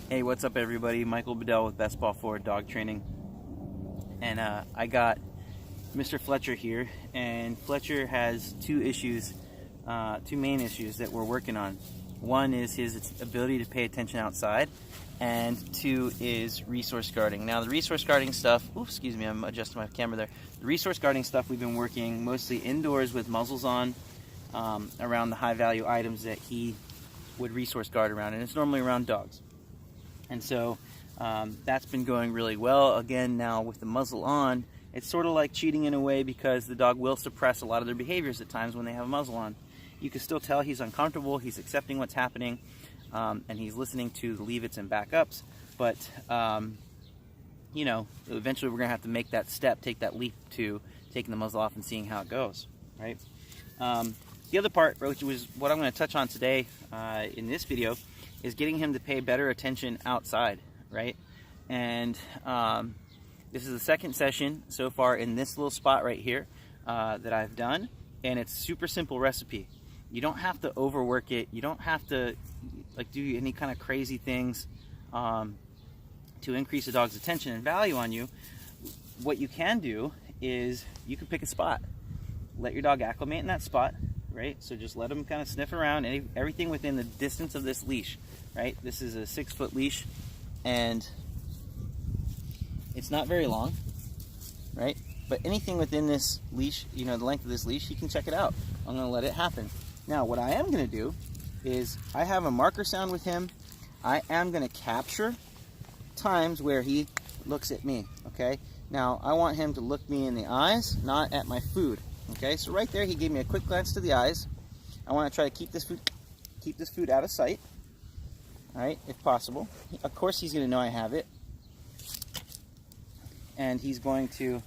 Hey, what's up everybody? Michael Bedell with Best Ball Forward Dog Training. And I got Mr. Fletcher here, and Fletcher has two main issues that we're working on. One is his ability to pay attention outside, and two is resource guarding. Now the resource guarding stuff, excuse me, I'm adjusting my camera there. The resource guarding stuff we've been working mostly indoors with muzzles on, around the high value items that he would resource guard around, and it's normally around dogs. And so that's been going really well. Again, now with the muzzle on, it's sort of like cheating in a way, because the dog will suppress a lot of their behaviors at times when they have a muzzle on. You can still tell he's uncomfortable, he's accepting what's happening, and he's listening to the leave-its and backups. But, you know, eventually we're going to have to make that step, take that leap to taking the muzzle off and seeing how it goes, right? The other part, which was what I'm going to touch on today in this video, is getting him to pay better attention outside, right? And this is the second session so far in this little spot right here that I've done, and it's a super simple recipe. You don't have to overwork it. You don't have to like do any kind of crazy things to increase the dog's attention and value on you. What you can do is you can pick a spot, let your dog acclimate in that spot, right? So just let him kind of sniff around, everything within the distance of this leash, right? This is a 6-foot leash, and it's not very long, right? But anything within this leash, you know, the length of this leash, you can check it out. I'm gonna let it happen. Now, what I am gonna do is I have a marker sound with him. I am gonna capture times where he looks at me, okay? Now, I want him to look me in the eyes, not at my food. Okay, so right there he gave me a quick glance to the eyes. I want to try to keep this food out of sight. All right, if possible. Of course he's going to know I have it. And he's going to,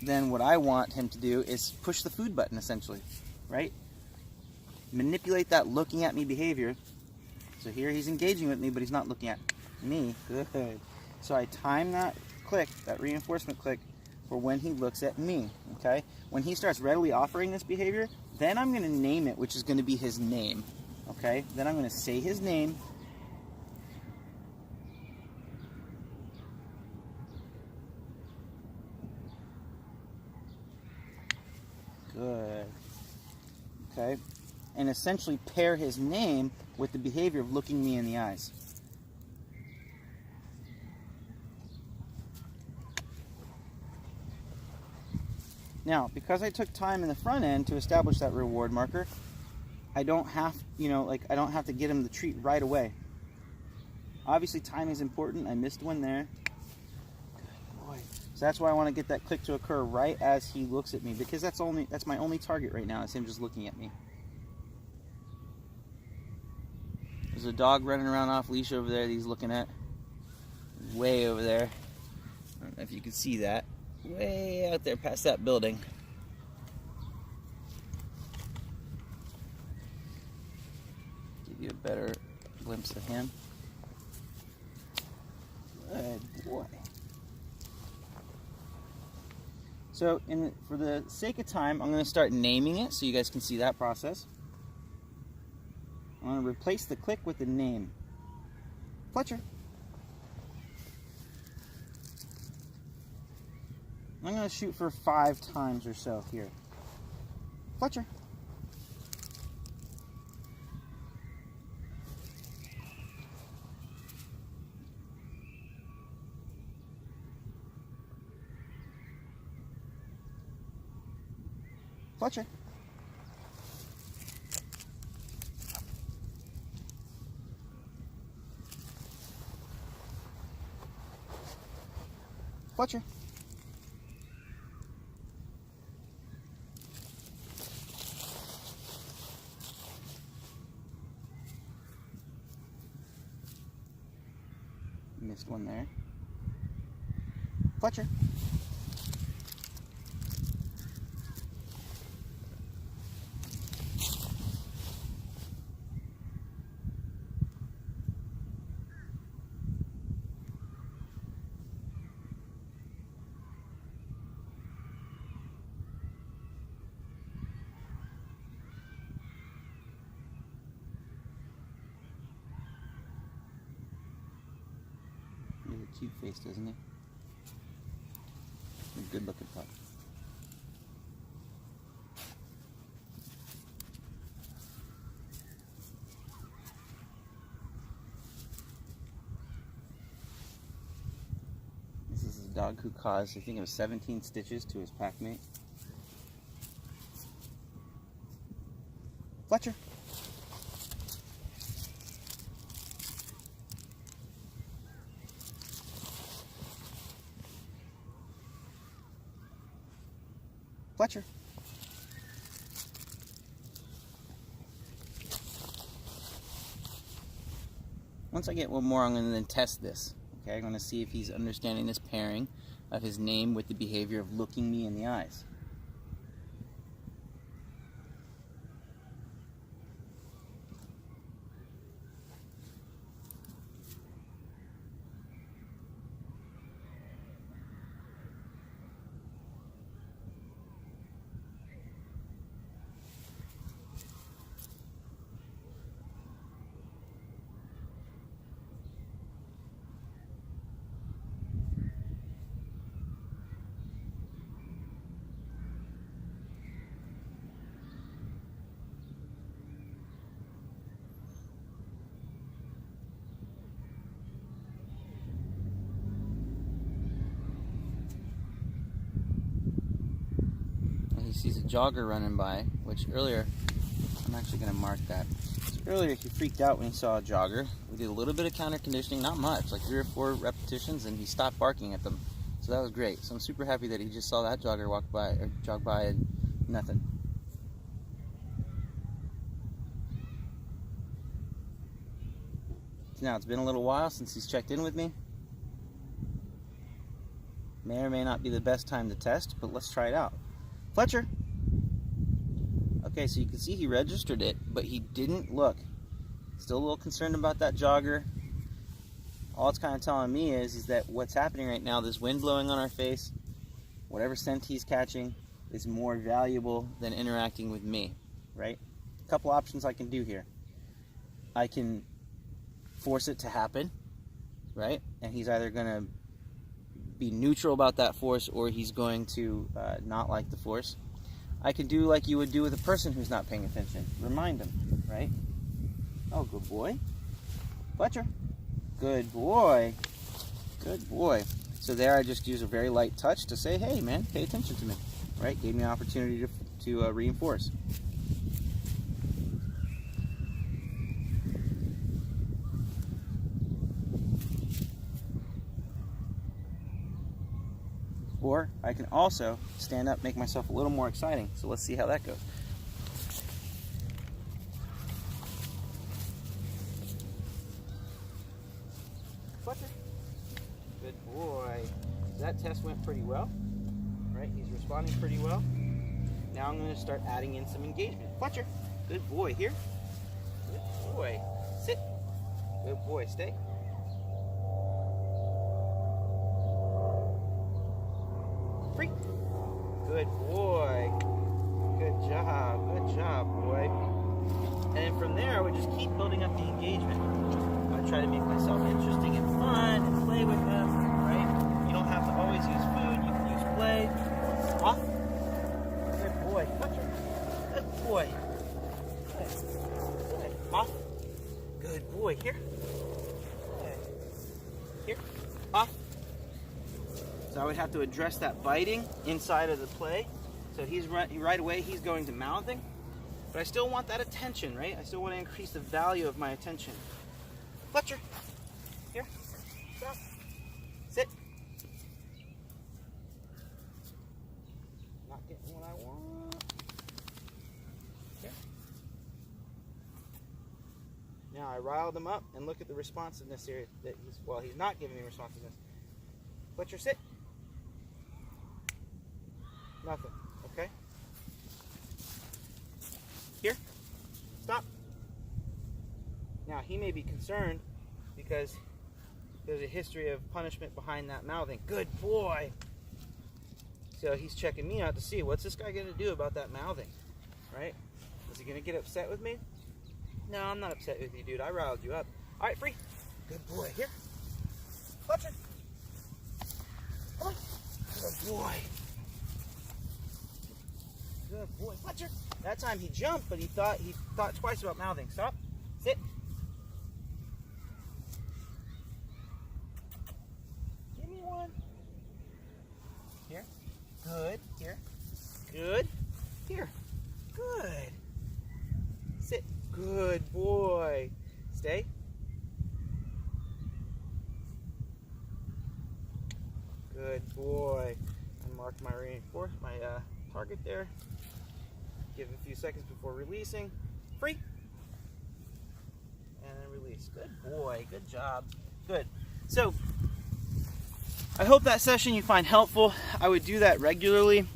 then what I want him to do is push the food button, essentially, right? Manipulate that looking at me behavior. So here he's engaging with me, but he's not looking at me. Good. So I time that click, that reinforcement click, for when he looks at me, okay? When he starts readily offering this behavior, then I'm gonna name it, which is gonna be his name, okay? Then I'm gonna say his name. Good, okay? And essentially pair his name with the behavior of looking me in the eyes. Now, because I took time in the front end to establish that reward marker, I don't have, I don't have to get him the treat right away. Obviously, timing is important. I missed one there. Good boy. So that's why I want to get that click to occur right as he looks at me, because that's my only target right now, is him just looking at me. There's a dog running around off leash over there that he's looking at. Way over there. I don't know if you can see that. Way out there past that building. Give you a better glimpse of him. Good boy. So for the sake of time, I'm going to start naming it so you guys can see that process. I'm going to replace the click with the name. Fletcher. I'm going to shoot for 5 times or so here. Fletcher. Fletcher. Fletcher. Missed one there. Fletcher. Cute face, doesn't he? A good looking pup. This is a dog who caused, I think it was 17 stitches to his pack mate. Fletcher. Fletcher. Once I get one more, I'm going to then test this. Okay, I'm going to see if he's understanding this pairing of his name with the behavior of looking me in the eyes. He sees a jogger running by, which earlier, I'm actually going to mark that. So earlier he freaked out when he saw a jogger. We did a little bit of counter conditioning, not much, like 3 or 4 repetitions, and he stopped barking at them. So that was great. So I'm super happy that he just saw that jogger walk by, or jog by, and nothing. Now it's been a little while since he's checked in with me. May or may not be the best time to test, but let's try it out. Fletcher. Okay, so you can see he registered it, but he didn't look. Still a little concerned about that jogger. All it's kind of telling me is that what's happening right now, this wind blowing on our face, whatever scent he's catching is more valuable than interacting with me, right? A couple options I can do here. I can force it to happen, right? And he's either going to be neutral about that force, or he's going to not like the force. I can do like you would do with a person who's not paying attention. Remind them, right? Oh, good boy. Fletcher. Good boy. Good boy. So there I just use a very light touch to say, hey man, pay attention to me, right? Gave me an opportunity to reinforce. Or I can also stand up, make myself a little more exciting. So let's see how that goes. Fletcher. Good boy. That test went pretty well, right? He's responding pretty well. Now I'm going to start adding in some engagement. Fletcher. Good boy. Here. Good boy. Sit. Good boy. Stay. Free. Good boy. Good job, boy. And then from there, I would just keep building up the engagement. I would try to make myself interesting and fun and play with him, right? You don't have to always use food. You can use play. Off. Good boy. Good boy. Good. Off. Good boy. Here. Good. Here. Off. So I would have to address that biting inside of the play. So he's right away, he's going to mouthing. But I still want that attention, right? I still want to increase the value of my attention. Fletcher. Here. Stop. Sit. Not getting what I want. Here. Now I riled him up, and look at the responsiveness here. That he's not giving me responsiveness. Fletcher, sit. Nothing. Okay? Here. Stop. Now, he may be concerned because there's a history of punishment behind that mouthing. Good boy. So he's checking me out to see what's this guy going to do about that mouthing, right? Is he going to get upset with me? No, I'm not upset with you, dude. I riled you up. All right, free. Good boy. Here. Fletcher. Come on. Good boy. Good boy. Fletcher. That time he jumped, but he thought twice about mouthing. Stop. Sit. Give me one. Here. Good. Here. Good. Here. Good. Sit. Good boy. Stay. Good boy. I marked my target there. Give it a few seconds before releasing. Free. And then release. Good boy. Good job. Good. So, I hope that session you find helpful. I would do that regularly.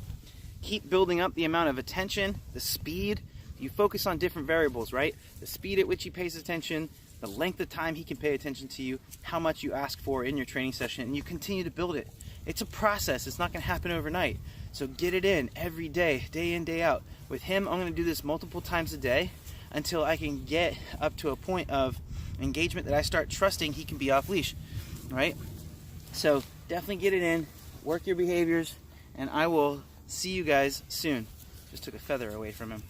Keep building up the amount of attention, the speed. You focus on different variables, right? The speed at which he pays attention, the length of time he can pay attention to you, how much you ask for in your training session, and you continue to build it. It's a process. It's not going to happen overnight. So get it in every day, day in, day out. With him, I'm going to do this multiple times a day until I can get up to a point of engagement that I start trusting he can be off leash, right? So definitely get it in, work your behaviors, and I will see you guys soon. Just took a feather away from him.